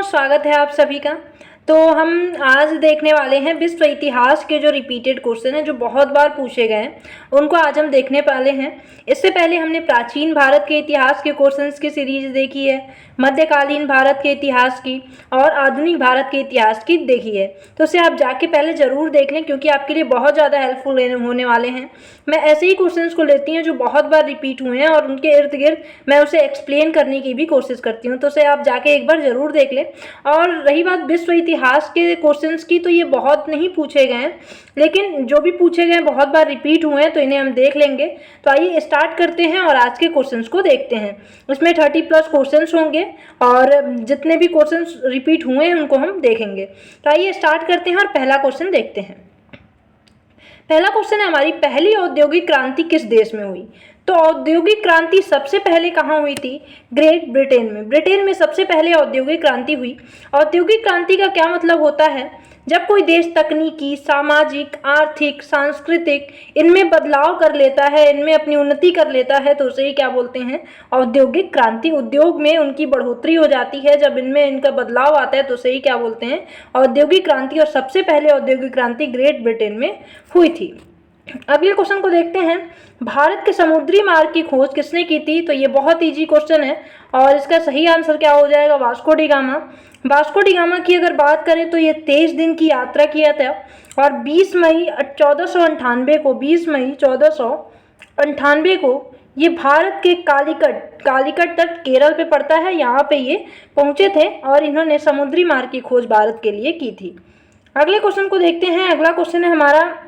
स्वागत है आप सभी का। तो हम आज देखने वाले हैं विश्व इतिहास के जो रिपीटेड क्वेश्चन हैं जो बहुत बार पूछे गए हैं, उनको आज हम देखने वाले हैं। इससे पहले हमने प्राचीन भारत के इतिहास के क्वेश्चंस की सीरीज देखी है, मध्यकालीन भारत के इतिहास की और आधुनिक भारत के इतिहास की देखी है। तो उसे आप जाके पहले ज़रूर देख लें क्योंकि आपके लिए बहुत ज़्यादा हेल्पफुल होने वाले हैं। मैं ऐसे ही क्वेश्चंस को लेती हूँ जो बहुत बार रिपीट हुए हैं और उनके इर्द गिर्द मैं उसे एक्सप्लेन करने की भी कोशिश करती हूँ। तो उसे आप जाके एक बार ज़रूर देख लें। और रही बात विश्व इतिहास के क्वेश्चंस की, तो ये बहुत नहीं पूछे गए हैं, लेकिन जो भी पूछे गए हैं बहुत बार रिपीट हुए हैं, तो इन्हें हम देख लेंगे। तो आइए स्टार्ट करते हैं और आज के क्वेश्चंस को देखते हैं। इसमें 30+ क्वेश्चंस होंगे और जितने भी क्वेश्चंस रिपीट हुए हैं उनको हम देखेंगे। तो आइए स्टार्ट करते हैं और पहला क्वेश्चन देखते हैं। पहला क्वेश्चन है हमारी, पहली औद्योगिक क्रांति किस देश में हुई? तो औद्योगिक क्रांति सबसे पहले कहाँ हुई थी? ग्रेट ब्रिटेन में। ब्रिटेन में सबसे पहले औद्योगिक क्रांति हुई। औद्योगिक क्रांति का क्या मतलब होता है? जब कोई देश तकनीकी, सामाजिक, आर्थिक, सांस्कृतिक इनमें बदलाव कर लेता है, इनमें अपनी उन्नति कर लेता है, तो उसे ही क्या बोलते हैं? औद्योगिक क्रांति। उद्योग में उनकी बढ़ोतरी हो जाती है, जब इनमें इनका बदलाव आता है तो उसे ही क्या बोलते हैं? औद्योगिक क्रांति। और सबसे पहले औद्योगिक क्रांति ग्रेट ब्रिटेन में हुई थी। अगले क्वेश्चन को देखते हैं, भारत के समुद्री मार्ग की खोज किसने की थी? तो ये बहुत इजी क्वेश्चन है और इसका सही आंसर क्या हो जाएगा? Vasco D gamma. Vasco D gamma की अगर बात करें तो ये 23 दिन की यात्रा किया था और 20 मई 1498 को ये भारत के कालीकट तट केरल पे पड़ता है, यहाँ पे ये पहुंचे थे और इन्होंने समुद्री मार्ग की खोज भारत के लिए की थी। अगले क्वेश्चन को देखते हैं। अगला क्वेश्चन है हमारा,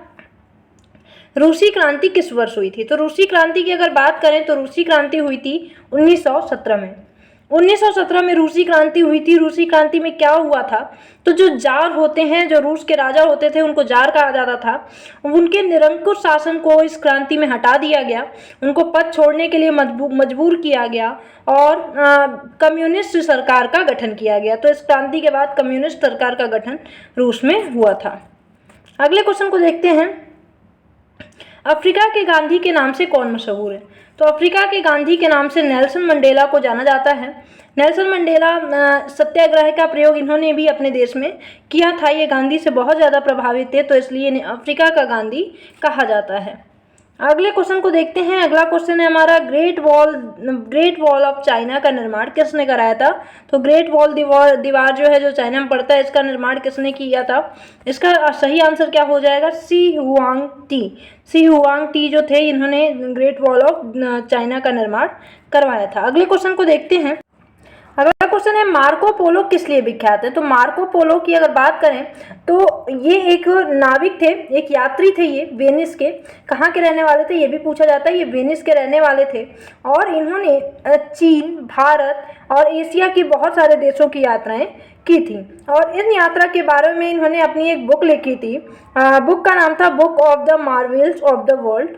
रूसी क्रांति किस वर्ष हुई थी? तो रूसी क्रांति की अगर बात करें तो रूसी क्रांति हुई थी 1917 में। 1917 में रूसी क्रांति हुई थी। रूसी क्रांति में क्या हुआ था? तो जो जार होते हैं, जो रूस के राजा होते थे, उनको जार कहा जाता था, उनके निरंकुश शासन को इस क्रांति में हटा दिया गया। उनको पद छोड़ने के लिए मजबूर किया गया और कम्युनिस्ट सरकार का गठन किया गया। तो इस क्रांति के बाद कम्युनिस्ट सरकार का गठन रूस में हुआ था। अगले क्वेश्चन को देखते हैं, अफ्रीका के गांधी के नाम से कौन मशहूर है? तो अफ्रीका के गांधी के नाम से नेल्सन मंडेला को जाना जाता है। नेल्सन मंडेला सत्याग्रह का प्रयोग इन्होंने भी अपने देश में किया था। ये गांधी से बहुत ज़्यादा प्रभावित थे, तो इसलिए इन्हें अफ्रीका का गांधी कहा जाता है। अगले क्वेश्चन को देखते हैं। अगला क्वेश्चन है हमारा, ग्रेट वॉल ऑफ चाइना का निर्माण किसने कराया था? तो ग्रेट वॉल दीवार जो है जो चाइना में पड़ता है, इसका निर्माण किसने किया था? इसका सही आंसर क्या हो जाएगा? सी हुआंग टी जो थे, इन्होंने ग्रेट वॉल ऑफ चाइना का निर्माण करवाया था। अगले क्वेश्चन को देखते हैं। अगला क्वेश्चन है, मार्को पोलो किस लिए विख्यात है? तो मार्को पोलो की अगर बात करें तो ये एक नाविक थे, एक यात्री थे। ये वेनिस के, कहाँ के रहने वाले थे ये भी पूछा जाता है। ये वेनिस के रहने वाले थे और इन्होंने चीन, भारत और एशिया के बहुत सारे देशों की यात्राएं की थी और इन यात्रा के बारे में इन्होंने अपनी एक बुक लिखी थी। बुक का नाम था book of the Marvels of the world.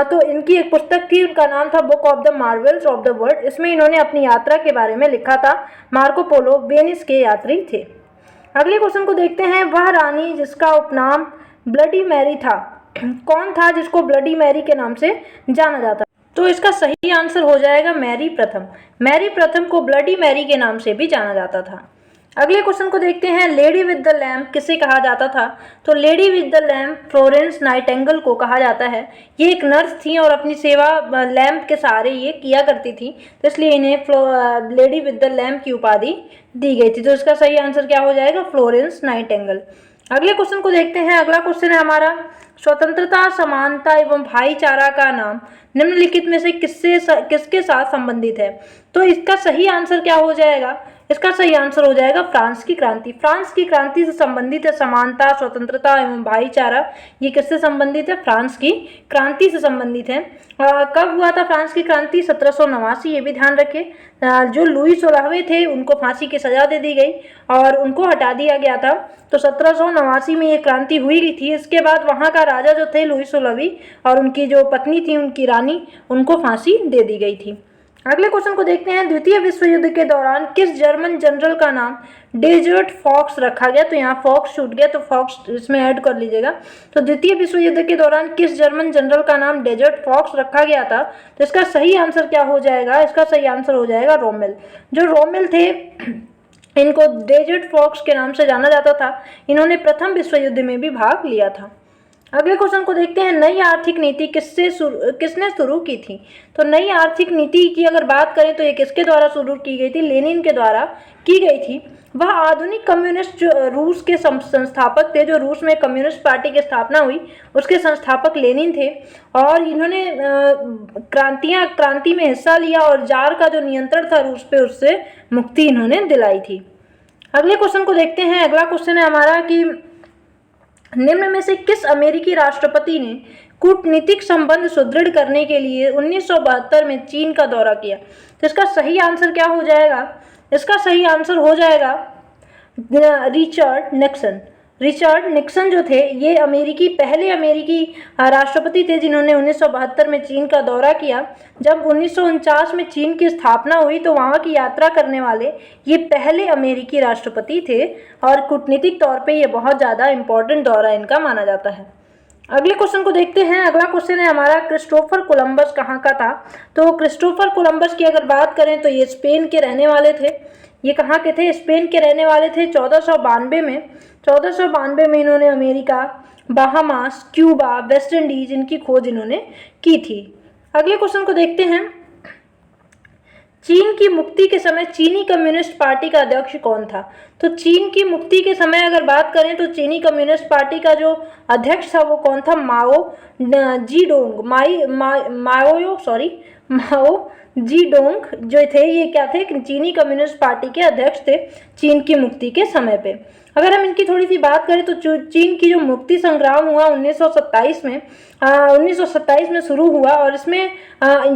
तो इनकी एक पुस्तक थी, उनका नाम था book of the Marvels of the world. इसमें इन्होंने अपनी यात्रा के बारे में लिखा था। मार्को पोलो वेनिस के यात्री थे। अगले क्वेश्चन को देखते हैं, वह रानी जिसका उपनाम ब्लडी मैरी था, कौन था जिसको ब्लडी मैरी के नाम से जाना जाता? तो इसका सही आंसर हो जाएगा मैरी प्रथम। मैरी प्रथम को ब्लडी मैरी के नाम से भी जाना जाता था। अगले क्वेश्चन को देखते हैं, लेडी विद द लैम्प किसे कहा जाता था? तो lady with the lamp Florence Nightingale को कहा जाता है। ये एक नर्स थी और अपनी सेवा लैम्प के सहारे ये किया करती थी, तो इसलिए इन्हें लेडी विद द लैम्प की उपाधि दी गई थी। तो इसका सही आंसर क्या हो जाएगा? Florence Nightingale. अगले क्वेश्चन को देखते हैं। अगला क्वेश्चन है हमारा, स्वतंत्रता, समानता एवं भाईचारा का नाम निम्नलिखित में से किसके साथ संबंधित है? तो इसका सही आंसर क्या हो जाएगा? इसका सही आंसर हो जाएगा फ्रांस की क्रांति। फ्रांस की क्रांति से संबंधित है समानता, स्वतंत्रता एवं भाईचारा। ये किससे संबंधित है? फ्रांस की क्रांति से संबंधित है। कब हुआ था फ्रांस की क्रांति? 1789। ये भी ध्यान रखें। जो लुई 16वें थे उनको फांसी की सजा दे दी गई और उनको हटा दिया गया था। तो 1789 में ये क्रांति हुई थी। इसके बाद वहाँ का राजा जो थे लुई 16वीं और उनकी जो पत्नी थी, उनकी रानी, उनको फांसी दे दी गई थी। अगले क्वेश्चन को देखते हैं, द्वितीय विश्व युद्ध के दौरान किस जर्मन जनरल का नाम डेजर्ट फॉक्स रखा गया? तो यहाँ फॉक्स छूट गया, तो फॉक्स इसमें ऐड कर लीजिएगा। तो द्वितीय विश्व युद्ध के दौरान किस जर्मन जनरल का नाम डेजर्ट फॉक्स रखा गया था? तो इसका सही आंसर क्या हो जाएगा? इसका सही आंसर हो जाएगा रोमेल। जो रोमेल थे इनको डेजर्ट फॉक्स के नाम से जाना जाता था। इन्होंने प्रथम विश्व युद्ध में भी भाग लिया था। अगले क्वेश्चन को देखते हैं, नई आर्थिक नीति किसने शुरू की थी? तो नई आर्थिक नीति की अगर बात करें तो ये किसके द्वारा शुरू की गई थी? लेनिन के द्वारा की गई थी। वह आधुनिक कम्युनिस्ट जो रूस के संस्थापक थे, जो रूस में कम्युनिस्ट पार्टी की स्थापना हुई उसके संस्थापक लेनिन थे, और इन्होंने क्रांति में हिस्सा लिया और जार का जो नियंत्रण था रूस पे, उससे मुक्ति इन्होंने दिलाई थी। अगले क्वेश्चन को देखते हैं। अगला क्वेश्चन है हमारा कि निम्न में से किस अमेरिकी राष्ट्रपति ने कूटनीतिक संबंध सुदृढ़ करने के लिए 1972 में चीन का दौरा किया? तो इसका सही आंसर क्या हो जाएगा? इसका सही आंसर हो जाएगा रिचर्ड निक्सन। रिचर्ड निक्सन जो थे ये पहले अमेरिकी राष्ट्रपति थे जिन्होंने 1972 में चीन का दौरा किया। जब 1949 में चीन की स्थापना हुई तो वहाँ की यात्रा करने वाले ये पहले अमेरिकी राष्ट्रपति थे, और कूटनीतिक तौर पे ये बहुत ज़्यादा इम्पोर्टेंट दौरा इनका माना जाता है। अगले क्वेश्चन को देखते हैं। अगला क्वेश्चन है हमारा, क्रिस्टोफर कोलंबस कहाँ का था? तो क्रिस्टोफर कोलंबस की अगर बात करें तो ये स्पेन के रहने वाले थे। ये कहाँ के थे? स्पेन के रहने वाले थे। 1492 में इन्होंने America, Bahamas, Cuba, West Indies इनकी खोज इन्होंने की थी। अगले क्वेश्चन को देखते हैं, चीन की मुक्ति के समय चीनी कम्युनिस्ट पार्टी का अध्यक्ष कौन था? तो चीन की मुक्ति के समय अगर बात करें तो चीनी कम्युनिस्ट पार्टी का जो अध्यक्ष था वो कौन था? माओ जीडोंग जो थे, ये क्या थे? चीनी कम्युनिस्ट पार्टी के अध्यक्ष थे चीन की मुक्ति के समय पे। अगर हम इनकी थोड़ी सी बात करें तो चीन की जो मुक्ति संग्राम हुआ 1927 में शुरू हुआ, और इसमें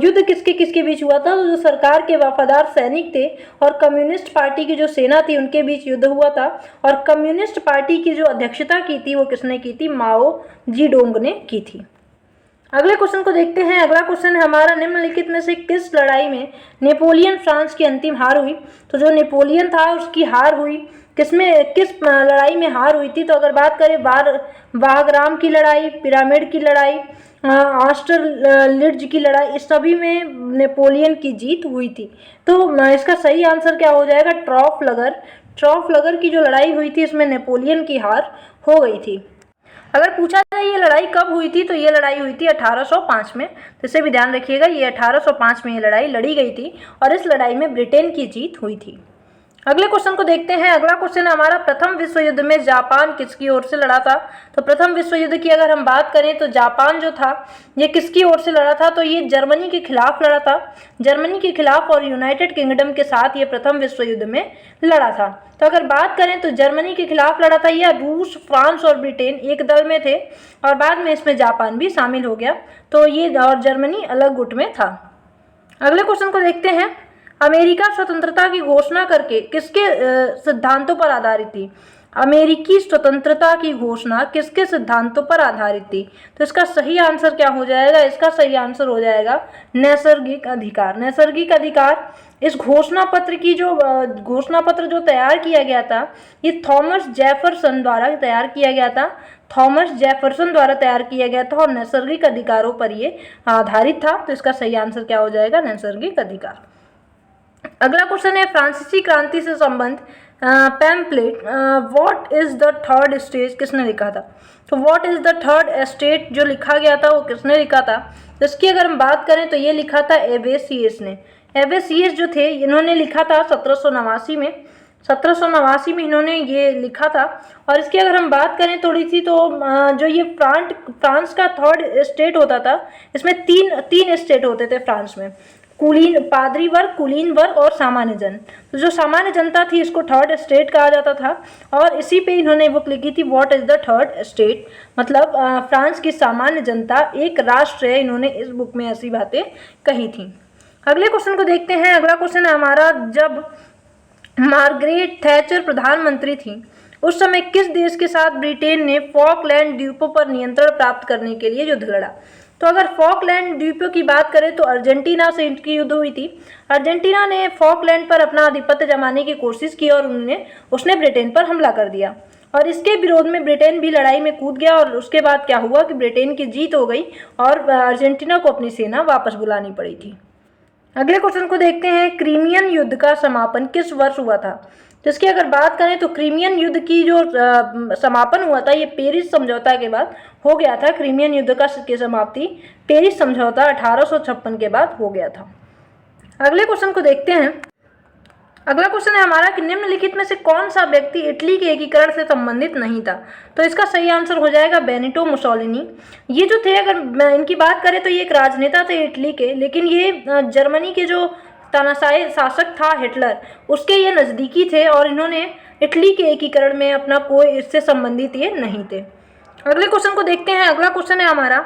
युद्ध किसके बीच हुआ था? तो जो सरकार के वफादार सैनिक थे और कम्युनिस्ट पार्टी की जो सेना थी उनके बीच युद्ध हुआ था, और कम्युनिस्ट पार्टी की जो अध्यक्षता की थी वो किसने की थी? माओ जीडोंग ने की थी। अगले क्वेश्चन को देखते हैं। अगला क्वेश्चन है हमारा, निम्नलिखित में से किस लड़ाई में नेपोलियन फ्रांस की अंतिम हार हुई? तो जो नेपोलियन था उसकी हार हुई किस लड़ाई में हार हुई थी? तो अगर बात करें वाहग्राम की लड़ाई, पिरामिड की लड़ाई, ऑस्टरलिट्ज की लड़ाई, इस सभी में नेपोलियन की जीत हुई थी। तो इसका सही आंसर क्या हो जाएगा? ट्रॉफलगर की जो लड़ाई हुई थी इसमें नेपोलियन की हार हो गई थी। अगर पूछा जाए ये लड़ाई कब हुई थी, तो ये लड़ाई हुई थी 1805 में। तो इसे भी ध्यान रखिएगा, ये 1805 में ये लड़ाई लड़ी गई थी, और इस लड़ाई में ब्रिटेन की जीत हुई थी। अगले क्वेश्चन को देखते हैं। अगला क्वेश्चन हमारा, प्रथम विश्व युद्ध में जापान किसकी ओर से लड़ा था? तो प्रथम विश्व युद्ध की अगर हम बात करें तो जापान जो था ये किसकी ओर से लड़ा था? तो ये जर्मनी के खिलाफ लड़ा था। जर्मनी के खिलाफ और यूनाइटेड किंगडम के साथ ये प्रथम विश्व युद्ध में लड़ा था। तो अगर बात करें तो जर्मनी के खिलाफ लड़ा था, या रूस, फ्रांस और ब्रिटेन एक दल में थे, और बाद में इसमें जापान भी शामिल हो गया, तो ये और जर्मनी अलग गुट में था। अगले क्वेश्चन को देखते हैं। अमेरिका स्वतंत्रता की घोषणा करके किसके सिद्धांतों पर आधारित थी? अमेरिकी स्वतंत्रता की घोषणा किसके सिद्धांतों पर आधारित थी? तो इसका सही आंसर क्या हो जाएगा? इसका सही आंसर हो जाएगा नैसर्गिक अधिकार। नैसर्गिक अधिकार, इस घोषणा पत्र जो तैयार किया गया था ये थॉमस जेफरसन द्वारा तैयार किया गया था। और नैसर्गिक अधिकारों पर ये आधारित था। तो इसका सही आंसर क्या हो जाएगा? नैसर्गिक अधिकार। अगला क्वेश्चन है, फ्रांसीसी क्रांति से संबंध pamphlet what is the third stage किसने लिखा था? तो what is the third state जो लिखा गया था वो किसने लिखा था? तो इसकी अगर हम बात करें तो ये लिखा था एवेसियस ने। एवेसियस जो थे इन्होंने लिखा था 1789 में। 1789 में इन्होंने ये लिखा था। और इसकी अगर हम बात करें थोड़ी सी तो जो ये फ्रांस का थर्ड स्टेट होता था, इसमें तीन स्टेट होते थे फ्रांस में, पादरी वर्ग, कुलीन वर्ग और सामान्य जन। तो जो सामान्य जनता थी इसको थर्ड स्टेट कहा जाता था, और इसी पे इन्होंने बुक लिखी थी what is the third state, मतलब फ्रांस की सामान्य जनता एक राष्ट्र है। इन्होंने इस बुक में ऐसी बातें कही थी। अगले क्वेश्चन को देखते हैं। अगला क्वेश्चन है हमारा, जब मार्गरेट थैचर प्रधानमंत्री थी उस समय किस देश के साथ ब्रिटेन ने फॉकलैंड द्वीपों पर नियंत्रण प्राप्त करने के लिए युद्ध लड़ा? तो अगर फॉकलैंड द्वीपों की बात करें तो अर्जेंटीना से इनकी युद्ध हुई थी। अर्जेंटीना ने फॉकलैंड पर अपना आधिपत्य जमाने की कोशिश की और उसने ब्रिटेन पर हमला कर दिया, और इसके विरोध में ब्रिटेन भी लड़ाई में कूद गया। और उसके बाद क्या हुआ कि ब्रिटेन की जीत हो गई और अर्जेंटीना को अपनी सेना वापस बुलानी पड़ी थी। अगले क्वेश्चन को देखते हैं, क्रीमियन युद्ध का समापन किस वर्ष हुआ था? तो इसकी अगर बात करें तो क्रीमियन युद्ध की जो समापन हुआ था ये पेरिस समझौता के बाद हो गया था। क्रीमियन युद्ध की समाप्ति पेरिस समझौता 1856 के बाद हो गया था। अगले क्वेश्चन को देखते हैं। अगला क्वेश्चन है हमारा कि निम्नलिखित में से कौन सा व्यक्ति इटली के एकीकरण से संबंधित नहीं था। तो इसका सही आंसर हो जाएगा बेनिटो मुसोलिनी। ये जो थे, अगर इनकी बात करें तो ये एक राजनेता थे इटली के, लेकिन ये जर्मनी के जो तानाशाही शासक था हिटलर, उसके ये नज़दीकी थे और इन्होंने इटली के एकीकरण में अपना कोई इससे संबंधित ये नहीं थे। अगले क्वेश्चन को देखते हैं। अगला क्वेश्चन है हमारा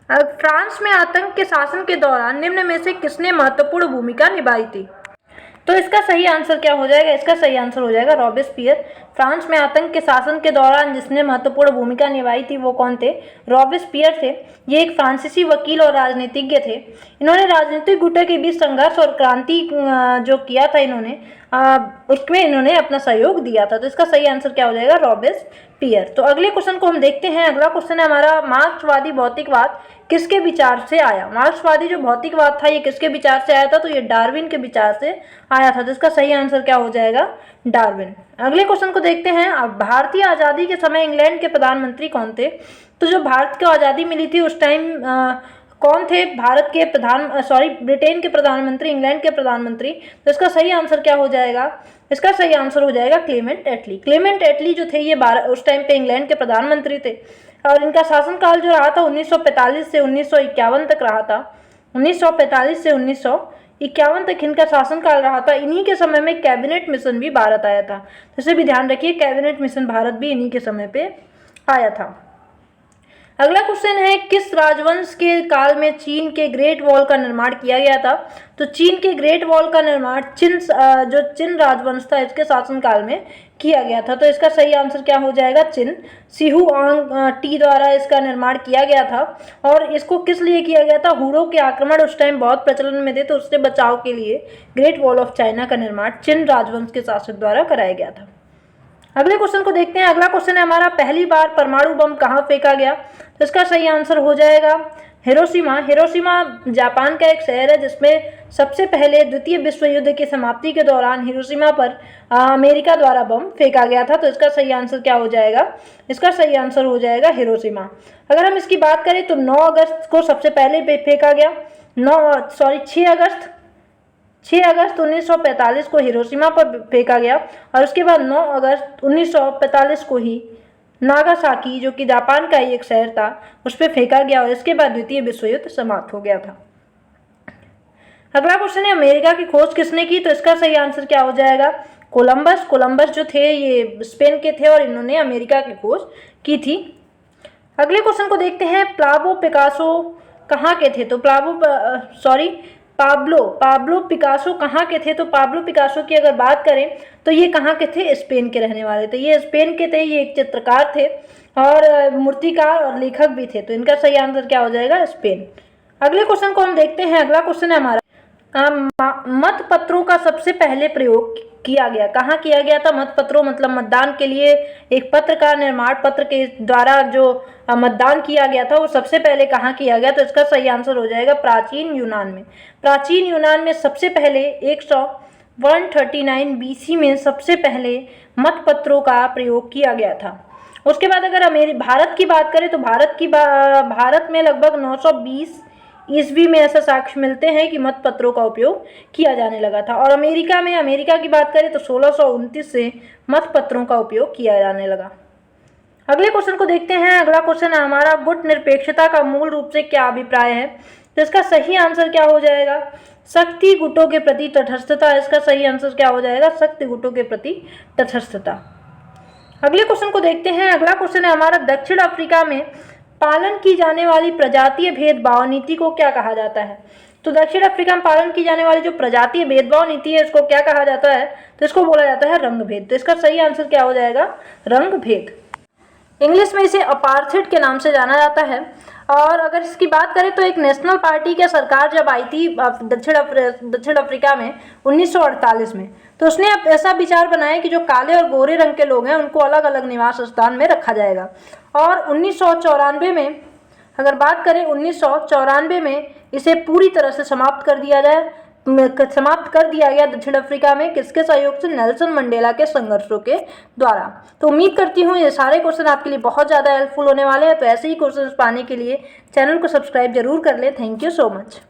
फ्रांस में आतंक के शासन के दौरान निम्न में से किसने महत्वपूर्ण भूमिका निभाई थी। तो इसका सही आंसर क्या हो जाएगा? इसका सही आंसर हो जाएगा रॉबेस्पियर। फ्रांस में आतंक के शासन के दौरान जिसने महत्वपूर्ण भूमिका निभाई थी वो कौन थे? रॉबेस्पियर थे। ये एक फ्रांसीसी वकील और राजनीतिज्ञ थे। इन्होंने राजनीतिक गुटों के बीच संघर्ष और क्रांति जो किया था इन्होंने, उसमें इन्होंने अपना सहयोग दिया था। तो इसका सही आंसर क्या हो जाएगा? रॉबेस्पियर। तो अगले क्वेश्चन को हम देखते हैं। अगला क्वेश्चन है हमारा मार्क्सवादी भौतिकवाद किसके विचार से आया। मार्क्सवादी जो भौतिकवाद था ये किसके विचार से आया था? तो ये डार्विन के विचार से आया था। तो इसका सही आंसर क्या हो जाएगा? डार्विन। अगले क्वेश्चन को देखते हैं। अब भारतीय आज़ादी के समय इंग्लैंड के प्रधानमंत्री कौन थे? तो जो भारत को आज़ादी मिली थी उस टाइम कौन थे? भारत के ब्रिटेन के प्रधानमंत्री, इंग्लैंड के प्रधानमंत्री। तो इसका सही आंसर क्या हो जाएगा? इसका सही आंसर हो जाएगा क्लेमेंट एटली। क्लेमेंट एटली जो थे ये उस टाइम पे इंग्लैंड के प्रधानमंत्री थे और इनका शासनकाल जो रहा था 1945 से 1951 तक रहा था। 1945 से 1951 तक इनका शासनकाल रहा था। इन्हीं के समय में कैबिनेट मिशन भी भारत आया था। तो इसे भी ध्यान रखिए, कैबिनेट मिशन भारत भी इन्हीं के समय पे आया था। अगला क्वेश्चन है किस राजवंश के काल में चीन के ग्रेट वॉल का निर्माण किया गया था। तो चीन के ग्रेट वॉल का निर्माण जो चिन राजवंश था इसके शासनकाल में किया गया था। तो इसका सही आंसर क्या हो जाएगा? चिन। शिहुआंग टी द्वारा इसका निर्माण किया गया था और इसको किस लिए किया गया था? हुड़ों के आक्रमण उस टाइम बहुत प्रचलन में थे, तो उससे बचाव के लिए ग्रेट वॉल ऑफ चाइना का निर्माण चिन राजवंश के शासक द्वारा कराया गया था। अगले क्वेश्चन को देखते हैं। अगला क्वेश्चन है हमारा पहली बार परमाणु बम कहाँ फेंका गया। तो इसका सही आंसर हो जाएगा हिरोशिमा। हिरोशिमा जापान का एक शहर है जिसमें सबसे पहले द्वितीय विश्व युद्ध की समाप्ति के दौरान हिरोशिमा पर अमेरिका द्वारा बम फेंका गया था। तो इसका सही आंसर क्या हो जाएगा? इसका सही आंसर हो जाएगा हिरोशिमा। अगर हम इसकी बात करें तो 9 अगस्त को सबसे पहले फेंका गया। 6 अगस्त 1945 को हिरोशिमा पर फेंका गया और उसके बाद 9 अगस्त 1945 को ही नागासाकी जो कि जापान का ही एक शहर था उस पर फेंका गया और इसके बाद द्वितीय विश्व युद्ध समाप्त हो गया था। अगला क्वेश्चन है अमेरिका की खोज किसने की। तो इसका सही आंसर क्या हो जाएगा? कोलंबस। कोलंबस जो थे ये स्पेन के थे और इन्होंने अमेरिका की खोज की थी। अगले क्वेश्चन को देखते हैं। पाब्लो पिकासो कहाँ के थे। तो पाब्लो पिकासो कहाँ के थे। तो पाब्लो पिकासो की अगर बात करें तो ये कहाँ के थे? स्पेन के रहने वाले थे। ये स्पेन के थे। ये एक चित्रकार थे और मूर्तिकार और लेखक भी थे। तो इनका सही आंसर क्या हो जाएगा? स्पेन। अगले क्वेश्चन को हम देखते हैं। अगला क्वेश्चन है हमारा मत पत्रों का सबसे पहले प्रयोग किया गया कहाँ किया गया था? मत पत्रों मतलब मतदान के लिए एक पत्र का निर्माण, पत्र के द्वारा जो मतदान किया गया था वो सबसे पहले कहाँ किया गया? तो इसका सही आंसर हो जाएगा प्राचीन यूनान में। प्राचीन यूनान में सबसे पहले 139 BC में सबसे पहले मत पत्रों का प्रयोग किया गया था। उसके बाद अगर भारत की बात करें तो भारत में लगभग 920 ईस्वी में ऐसा साक्ष्य मिलते हैं कि मत पत्रों का उपयोग किया जाने लगा था। और अमेरिका की बात करें तो 1629 से मत पत्रों का उपयोग किया जाने लगा। अगले क्वेश्चन को देखते हैं। अगला क्वेश्चन है हमारा गुट निरपेक्षता का मूल रूप से क्या अभिप्राय है। तो इसका सही आंसर क्या हो जाएगा? शक्ति गुटों के प्रति तटस्थता। इसका सही आंसर क्या हो जाएगा? शक्ति गुटों के प्रति तटस्थता। अगले क्वेश्चन को देखते हैं। अगला क्वेश्चन है हमारा दक्षिण अफ्रीका में पालन की जाने वाली प्रजातीय भेदभाव नीति को क्या कहा जाता है। तो दक्षिण अफ्रीका में पालन की जाने वाली जो प्रजातीय भेदभाव नीति है इसको क्या कहा जाता है? तो इसको बोला जाता है रंग भेद। तो इसका सही आंसर क्या हो जाएगा? रंग भेद। इंग्लिश में इसे अपार्थाइड के नाम से जाना जाता है। और अगर इसकी बात करें तो एक नेशनल पार्टी की सरकार जब आई थी दक्षिण अफ्रीका में 1948 में, तो उसने अब ऐसा विचार बनाया कि जो काले और गोरे रंग के लोग हैं उनको अलग अलग निवास स्थान में रखा जाएगा। और 1994 में अगर बात करें 1994 में इसे पूरी तरह से समाप्त कर दिया जाए समाप्त कर दिया गया दक्षिण अफ्रीका में, किसके सहयोग से? नेल्सन मंडेला के संघर्षों के द्वारा। तो उम्मीद करती हूँ ये सारे क्वेश्चन आपके लिए बहुत ज़्यादा हेल्पफुल होने वाले हैं। तो ऐसे ही क्वेश्चन पाने के लिए चैनल को सब्सक्राइब जरूर कर लें। Thank you so much.